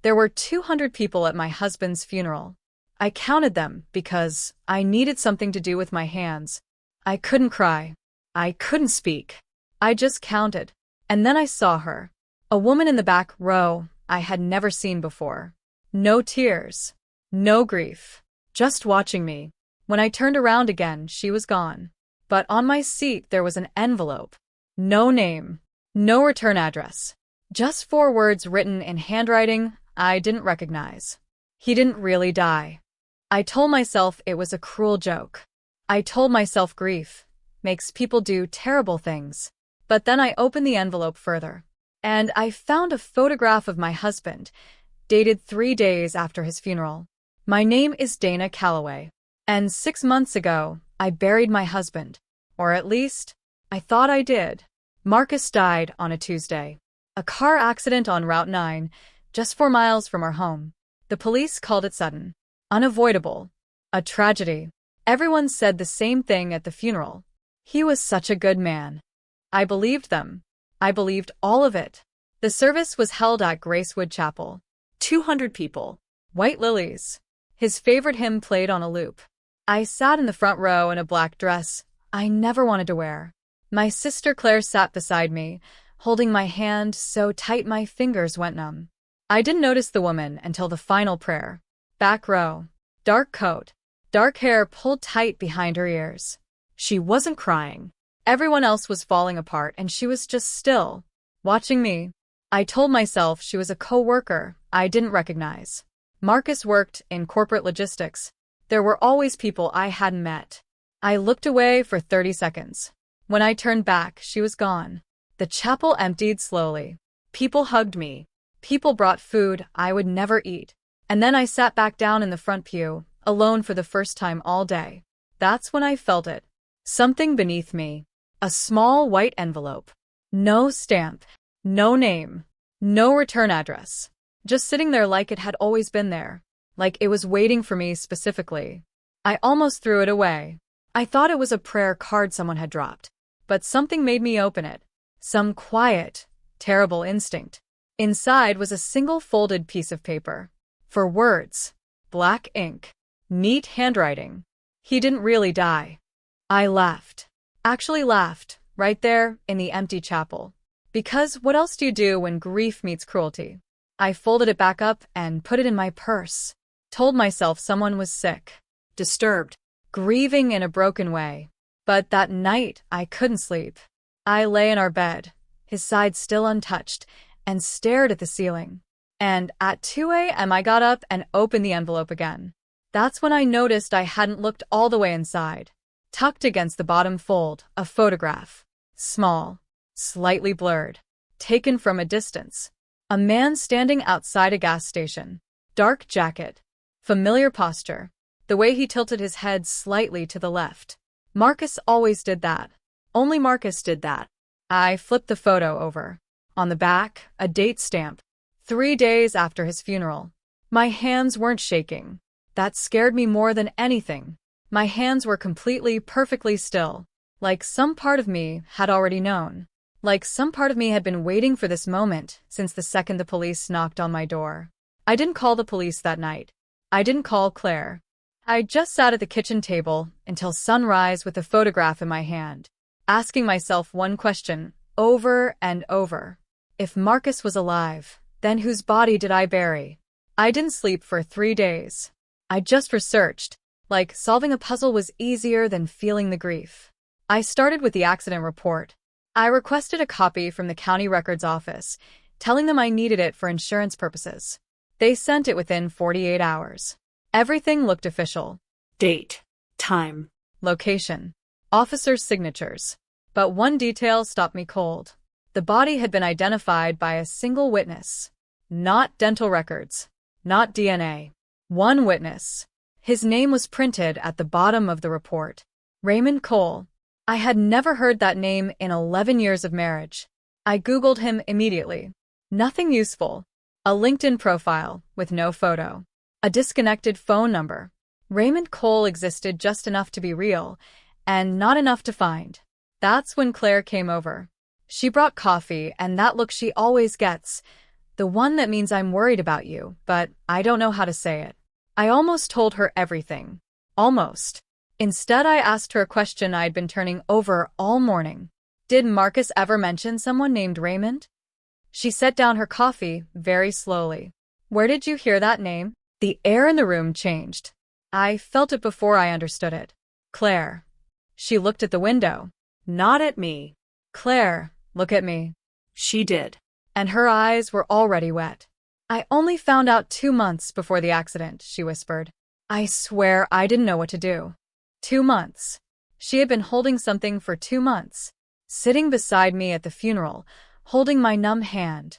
There were 200 people at my husband's funeral. I counted them because I needed something to do with my hands. I couldn't cry. I couldn't speak. I just counted. And then I saw her. A woman in the back row I had never seen before. No tears. No grief. Just watching me. When I turned around again, she was gone. But on my seat there was an envelope. No name. No return address. Just 4 words written in handwriting I didn't recognize. He didn't really die. I told myself it was a cruel joke. I told myself grief makes people do terrible things. But then I opened the envelope further, and I found a photograph of my husband, dated 3 days after his funeral. My name is Dana Calloway, and 6 months ago, I buried my husband. Or at least, I thought I did. Marcus died on a Tuesday. A car accident on Route 9, just 4 miles from our home. The police called it sudden, unavoidable, a tragedy. Everyone said the same thing at the funeral. He was such a good man. I believed them. I believed all of it. The service was held at Gracewood Chapel. 200 people. White lilies. His favorite hymn played on a loop. I sat in the front row in a black dress I never wanted to wear. My sister Claire sat beside me, holding my hand so tight my fingers went numb. I didn't notice the woman until the final prayer. Back row. Dark coat. Dark hair pulled tight behind her ears. She wasn't crying. Everyone else was falling apart and she was just still, watching me. I told myself she was a co-worker I didn't recognize. Marcus worked in corporate logistics. There were always people I hadn't met. I looked away for 30 seconds. When I turned back, she was gone. The chapel emptied slowly. People hugged me. People brought food I would never eat. And then I sat back down in the front pew, alone for the first time all day. That's when I felt it. Something beneath me. A small white envelope. No stamp. No name. No return address. Just sitting there like it had always been there. Like it was waiting for me specifically. I almost threw it away. I thought it was a prayer card someone had dropped. But something made me open it. Some quiet, terrible instinct. Inside was a single folded piece of paper. 4 words. Black ink. Neat handwriting. He didn't really die. I laughed. Actually laughed, right there, in the empty chapel. Because what else do you do when grief meets cruelty? I folded it back up and put it in my purse. Told myself someone was sick, disturbed, grieving in a broken way. But that night, I couldn't sleep. I lay in our bed, his side still untouched, and stared at the ceiling. And at 2 a.m. I got up and opened the envelope again. That's when I noticed I hadn't looked all the way inside. Tucked against the bottom fold, a photograph. Small, slightly blurred, taken from a distance. A man standing outside a gas station. Dark jacket. Familiar posture. The way he tilted his head slightly to the left. Marcus always did that. Only Marcus did that. I flipped the photo over. On the back, a date stamp. 3 days after his funeral. My hands weren't shaking. That scared me more than anything. My hands were completely, perfectly still. Like some part of me had already known. Like some part of me had been waiting for this moment since the second the police knocked on my door. I didn't call the police that night. I didn't call Claire. I just sat at the kitchen table until sunrise with the photograph in my hand, asking myself one question over and over. If Marcus was alive, then whose body did I bury? I didn't sleep for 3 days. I just researched. Like solving a puzzle was easier than feeling the grief. I started with the accident report. I requested a copy from the county records office, telling them I needed it for insurance purposes. They sent it within 48 hours. Everything looked official. Date, time, location, officers' signatures. But one detail stopped me cold. The body had been identified by a single witness. Not dental records. Not DNA. One witness. His name was printed at the bottom of the report. Raymond Cole. I had never heard that name in 11 years of marriage. I Googled him immediately. Nothing useful. A LinkedIn profile with no photo. A disconnected phone number. Raymond Cole existed just enough to be real, and not enough to find. That's when Claire came over. She brought coffee and that look she always gets, The one that means I'm worried about you, but I don't know how to say it. I almost told her everything. Almost. Instead, I asked her a question I'd been turning over all morning. Did Marcus ever mention someone named Raymond? She set down her coffee very slowly. Where did you hear that name? The air in the room changed. I felt it before I understood it. Claire. She looked at the window. Not at me. Claire, look at me. She did. And her eyes were already wet. I only found out 2 months before the accident, she whispered. I swear I didn't know what to do. 2 months. She had been holding something for 2 months, sitting beside me at the funeral, holding my numb hand,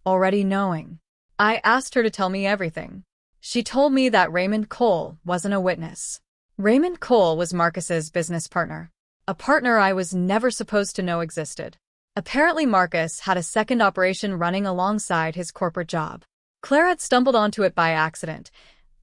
already knowing. I asked her to tell me everything. She told me that Raymond Cole wasn't a witness. Raymond Cole was Marcus's business partner, a partner I was never supposed to know existed. Apparently Marcus had a second operation running alongside his corporate job. Claire had stumbled onto it by accident,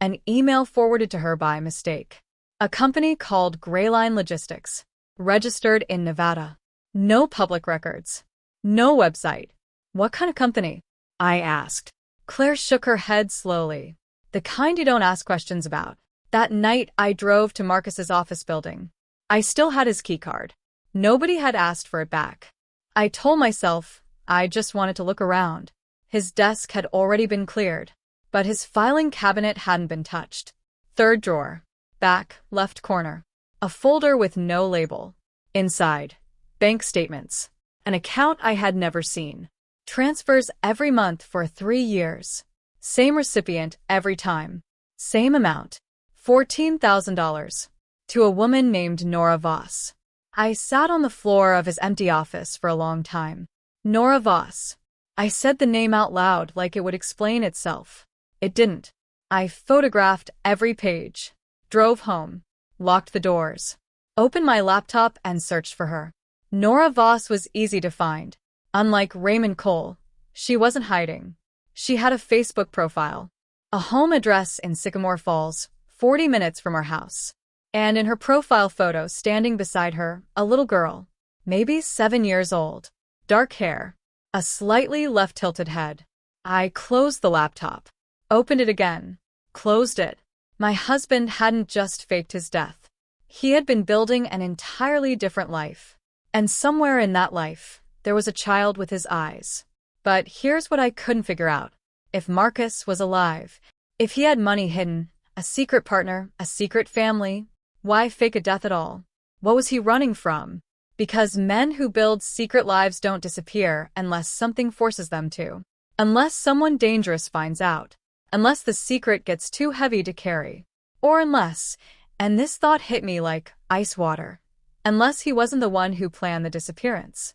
an email forwarded to her by mistake. A company called Grayline Logistics, registered in Nevada. No public records. No website. What kind of company? I asked. Claire shook her head slowly. The kind you don't ask questions about. That night, I drove to Marcus's office building. I still had his keycard. Nobody had asked for it back. I told myself I just wanted to look around. His desk had already been cleared, but his filing cabinet hadn't been touched. 3rd drawer. Back, left corner. A folder with no label. Inside, bank statements. An account I had never seen. Transfers every month for 3 years. Same recipient every time. Same amount. $14,000. To a woman named Nora Voss. I sat on the floor of his empty office for a long time. Nora Voss. I said the name out loud like it would explain itself. It didn't. I photographed every page. Drove home. Locked the doors. Opened my laptop and searched for her. Nora Voss was easy to find. Unlike Raymond Cole, she wasn't hiding. She had a Facebook profile. A home address in Sycamore Falls, 40 minutes from our house. And in her profile photo, standing beside her, a little girl, maybe 7 years old. Dark hair. A slightly left-tilted head. I closed the laptop. Opened it again. Closed it. My husband hadn't just faked his death. He had been building an entirely different life. And somewhere in that life, there was a child with his eyes. But here's what I couldn't figure out. If Marcus was alive, if he had money hidden, a secret partner, a secret family, why fake a death at all? What was he running from? Because men who build secret lives don't disappear unless something forces them to. Unless someone dangerous finds out. Unless the secret gets too heavy to carry. Or unless, and this thought hit me like ice water, unless he wasn't the one who planned the disappearance.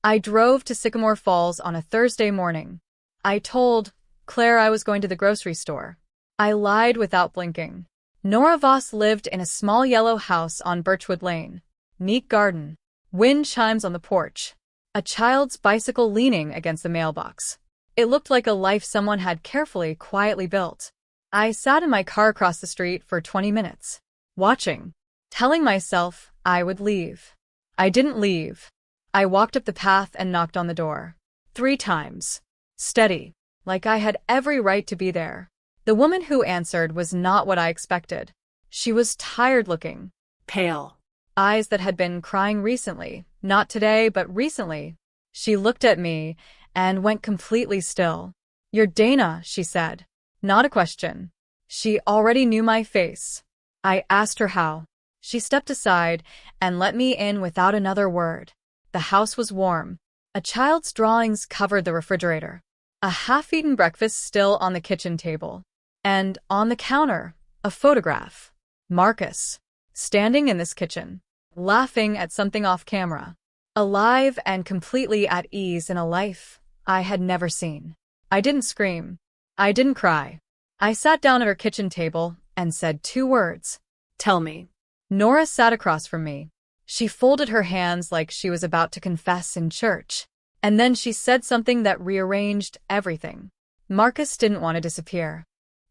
I drove to Sycamore Falls on a Thursday morning. I told Claire I was going to the grocery store. I lied without blinking. Nora Voss lived in a small yellow house on Birchwood Lane. Neat garden. Wind chimes on the porch. A child's bicycle leaning against the mailbox. It looked like a life someone had carefully, quietly built. I sat in my car across the street for 20 minutes, watching, telling myself I would leave. I didn't leave. I walked up the path and knocked on the door. 3 times. Steady, like I had every right to be there. The woman who answered was not what I expected. She was tired-looking. Pale. Eyes that had been crying recently, not today but recently. She looked at me and went completely still. "You're Dana," she said. Not a question. She already knew my face. I asked her how. She stepped aside and let me in without another word. The house was warm. A child's drawings covered the refrigerator. A half-eaten breakfast still on the kitchen table. And on the counter, a photograph. Marcus, standing in this kitchen, laughing at something off camera. Alive and completely at ease in a life I had never seen. I didn't scream. I didn't cry. I sat down at her kitchen table and said 2 words. Tell me. Nora sat across from me. She folded her hands like she was about to confess in church. And then she said something that rearranged everything. Marcus didn't want to disappear.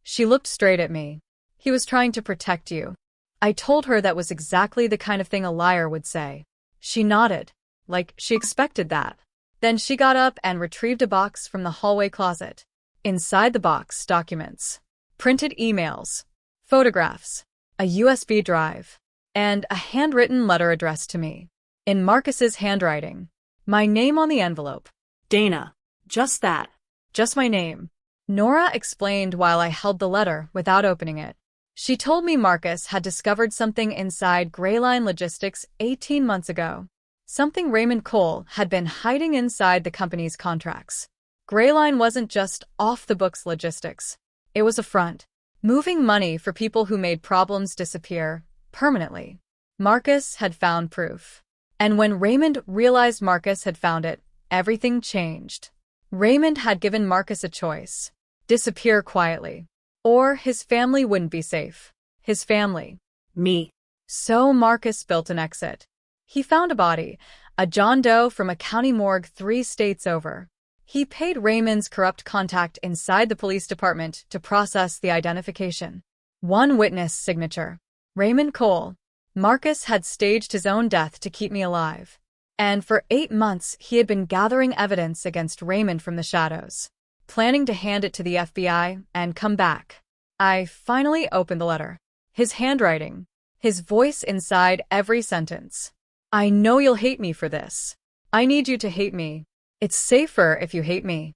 She looked straight at me. He was trying to protect you. I told her that was exactly the kind of thing a liar would say. She nodded. like she expected that. Then she got up and retrieved a box from the hallway closet. Inside the box, documents, printed emails, photographs, a USB drive, and a handwritten letter addressed to me. In Marcus's handwriting. My name on the envelope. Dana. Just that. Just my name. Nora explained while I held the letter without opening it. She told me Marcus had discovered something inside Greyline Logistics 18 months ago. Something Raymond Cole had been hiding inside the company's contracts. Greyline wasn't just off-the-books logistics. It was a front, moving money for people who made problems disappear permanently. Marcus had found proof. And when Raymond realized Marcus had found it, everything changed. Raymond had given Marcus a choice. Disappear quietly. Or his family wouldn't be safe. His family. Me. So Marcus built an exit. He found a body, a John Doe from a county morgue 3 states over. He paid Raymond's corrupt contact inside the police department to process the identification. One witness signature. Raymond Cole. Marcus had staged his own death to keep me alive. And for 8 months, he had been gathering evidence against Raymond from the shadows, planning to hand it to the FBI and come back. I finally opened the letter. His handwriting. His voice inside every sentence. I know you'll hate me for this. I need you to hate me. It's safer if you hate me.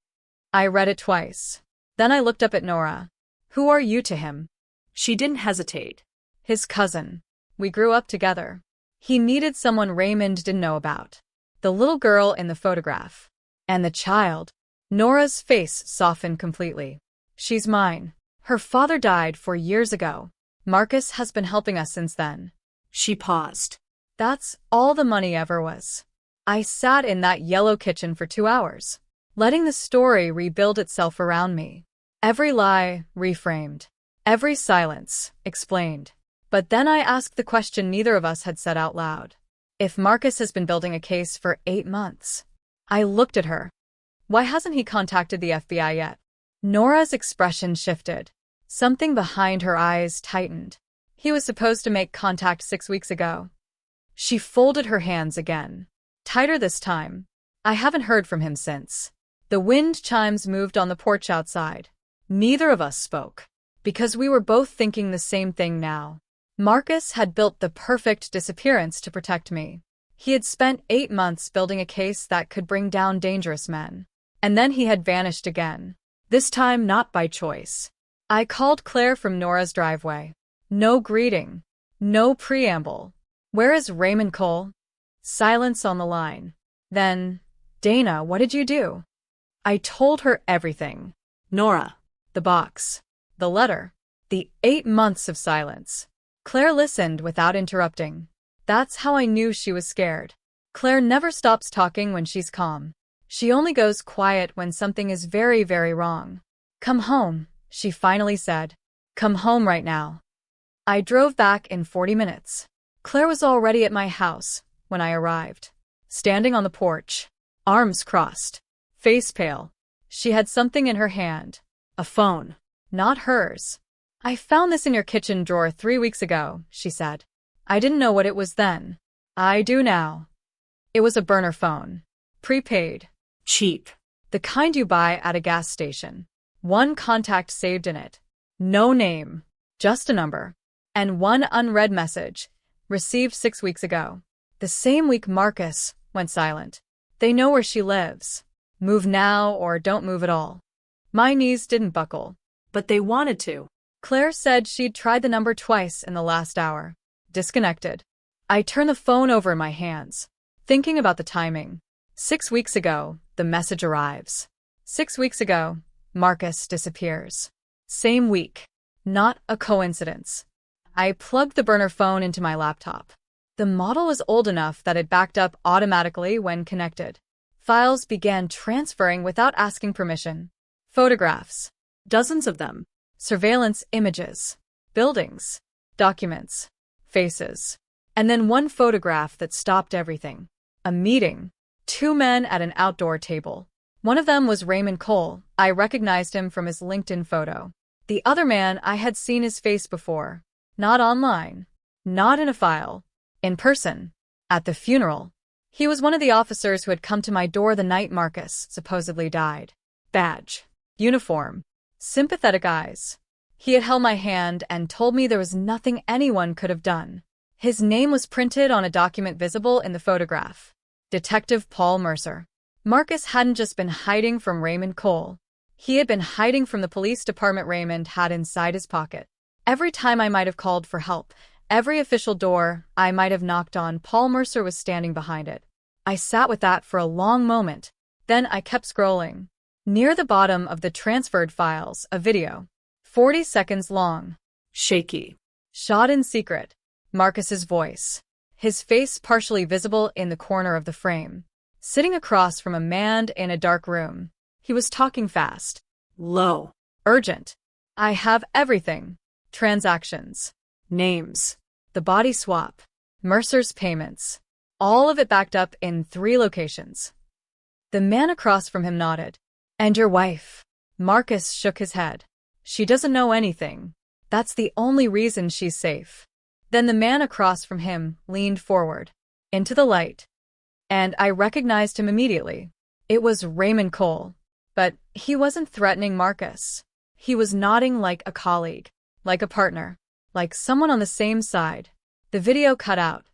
I read it twice. Then I looked up at Nora. Who are you to him? She didn't hesitate. His cousin. We grew up together. He needed someone Raymond didn't know about. The little girl in the photograph. And the child. Nora's face softened completely. She's mine. Her father died 4 years ago. Marcus has been helping us since then. She paused. That's all the money ever was. I sat in that yellow kitchen for 2 hours, letting the story rebuild itself around me. Every lie reframed. Every silence explained. But then I asked the question neither of us had said out loud. If Marcus has been building a case for 8 months. I looked at her. Why hasn't he contacted the FBI yet? Nora's expression shifted. Something behind her eyes tightened. He was supposed to make contact 6 weeks ago. She folded her hands again. Tighter this time. I haven't heard from him since. The wind chimes moved on the porch outside. Neither of us spoke. Because we were both thinking the same thing now. Marcus had built the perfect disappearance to protect me. He had spent 8 months building a case that could bring down dangerous men. And then he had vanished again. This time not by choice. I called Claire from Nora's driveway. No greeting. No preamble. Where is Raymond Cole? Silence on the line. Then, Dana, what did you do? I told her everything. Nora. The box. The letter. The 8 months of silence. Claire listened without interrupting. That's how I knew she was scared. Claire never stops talking when she's calm. She only goes quiet when something is very, very wrong. Come home, she finally said. Come home right now. I drove back in 40 minutes. Claire was already at my house when I arrived. Standing on the porch, arms crossed, face pale. She had something in her hand. A phone. Not hers. I found this in your kitchen drawer 3 weeks ago, she said. I didn't know what it was then. I do now. It was a burner phone. Prepaid. Cheap. The kind you buy at a gas station. 1 contact saved in it. No name. Just a number. And 1 unread message. Received 6 weeks ago. The same week Marcus went silent. They know where she lives. Move now or don't move at all. My knees didn't buckle. But they wanted to. Claire said she'd tried the number twice in the last hour. Disconnected. I turned the phone over in my hands, thinking about the timing. 6 weeks ago, the message arrives. 6 weeks ago, Marcus disappears. Same week. Not a coincidence. I plugged the burner phone into my laptop. The model was old enough that it backed up automatically when connected. Files began transferring without asking permission. Photographs. Dozens of them. Surveillance images. Buildings. Documents. Faces. And then 1 photograph that stopped everything. A meeting. 2 men at an outdoor table. One of them was Raymond Cole. I recognized him from his LinkedIn photo. The other man, I had seen his face before. Not online. Not in a file. In person. At the funeral. He was one of the officers who had come to my door the night Marcus supposedly died. Badge. Uniform. Sympathetic eyes. He had held my hand and told me there was nothing anyone could have done. His name was printed on a document visible in the photograph. Detective Paul Mercer. Marcus hadn't just been hiding from Raymond Cole. He had been hiding from the police department Raymond had inside his pocket. Every time I might have called for help, every official door I might have knocked on, Paul Mercer was standing behind it. I sat with that for a long moment. Then I kept scrolling. Near the bottom of the transferred files, a video. 40 seconds long. Shaky. Shot in secret. Marcus's voice. His face partially visible in the corner of the frame. Sitting across from a man in a dark room. He was talking fast. Low. Urgent. I have everything. Transactions. Names. The body swap. Mercer's payments. All of it backed up in 3 locations. The man across from him nodded. And your wife? Marcus shook his head. She doesn't know anything. That's the only reason she's safe. Then the man across from him leaned forward. Into the light. And I recognized him immediately. It was Raymond Cole. But he wasn't threatening Marcus. He was nodding like a colleague, like a partner, like someone on the same side. The video cut out.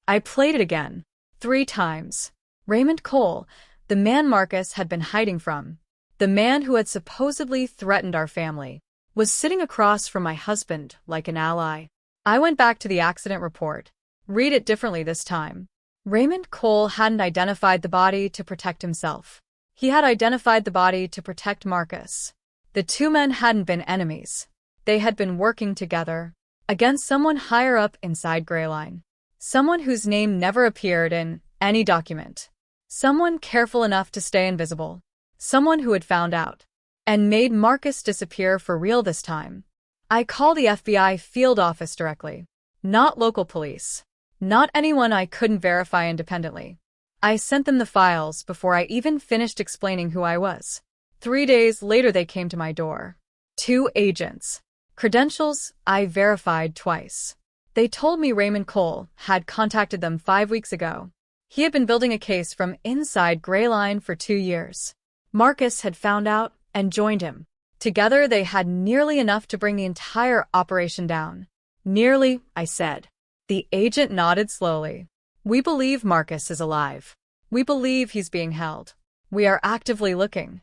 I played it again. 3 times. Raymond Cole, the man Marcus had been hiding from, the man who had supposedly threatened our family, was sitting across from my husband like an ally. I went back to the accident report. Read it differently this time. Raymond Cole hadn't identified the body to protect himself. He had identified the body to protect Marcus. The 2 men hadn't been enemies. They had been working together against someone higher up inside Greyline. Someone whose name never appeared in any document. Someone careful enough to stay invisible. Someone who had found out and made Marcus disappear for real this time. I called the FBI field office directly. Not local police. Not anyone I couldn't verify independently. I sent them the files before I even finished explaining who I was. 3 days later they came to my door. 2 agents. Credentials I verified twice. They told me Raymond Cole had contacted them 5 weeks ago. He had been building a case from inside Greyline for 2 years. Marcus had found out and joined him. Together they had nearly enough to bring the entire operation down. Nearly, I said. The agent nodded slowly. We believe Marcus is alive. We believe he's being held. We are actively looking.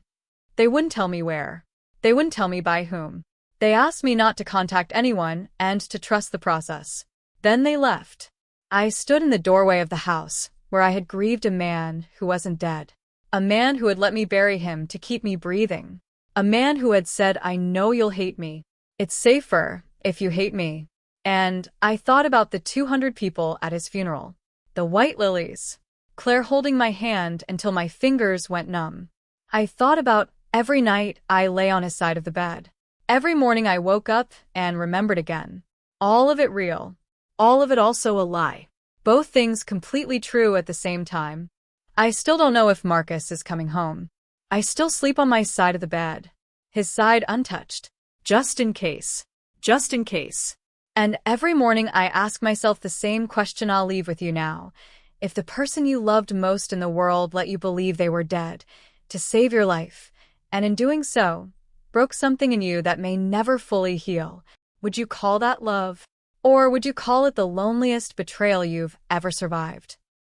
They wouldn't tell me where. They wouldn't tell me by whom. They asked me not to contact anyone and to trust the process. Then they left. I stood in the doorway of the house, where I had grieved a man who wasn't dead. A man who had let me bury him to keep me breathing. A man who had said, I know you'll hate me. It's safer if you hate me. And I thought about the 200 people at his funeral. The white lilies. Claire holding my hand until my fingers went numb. I thought about every night I lay on his side of the bed. Every morning I woke up and remembered again. All of it real. All of it also a lie. Both things completely true at the same time. I still don't know if Marcus is coming home. I still sleep on my side of the bed. His side untouched. Just in case. Just in case. And every morning I ask myself the same question. I'll leave with you now. If the person you loved most in the world let you believe they were dead, to save your life, and in doing so, broke something in you that may never fully heal, would you call that love? Or would you call it the loneliest betrayal you've ever survived?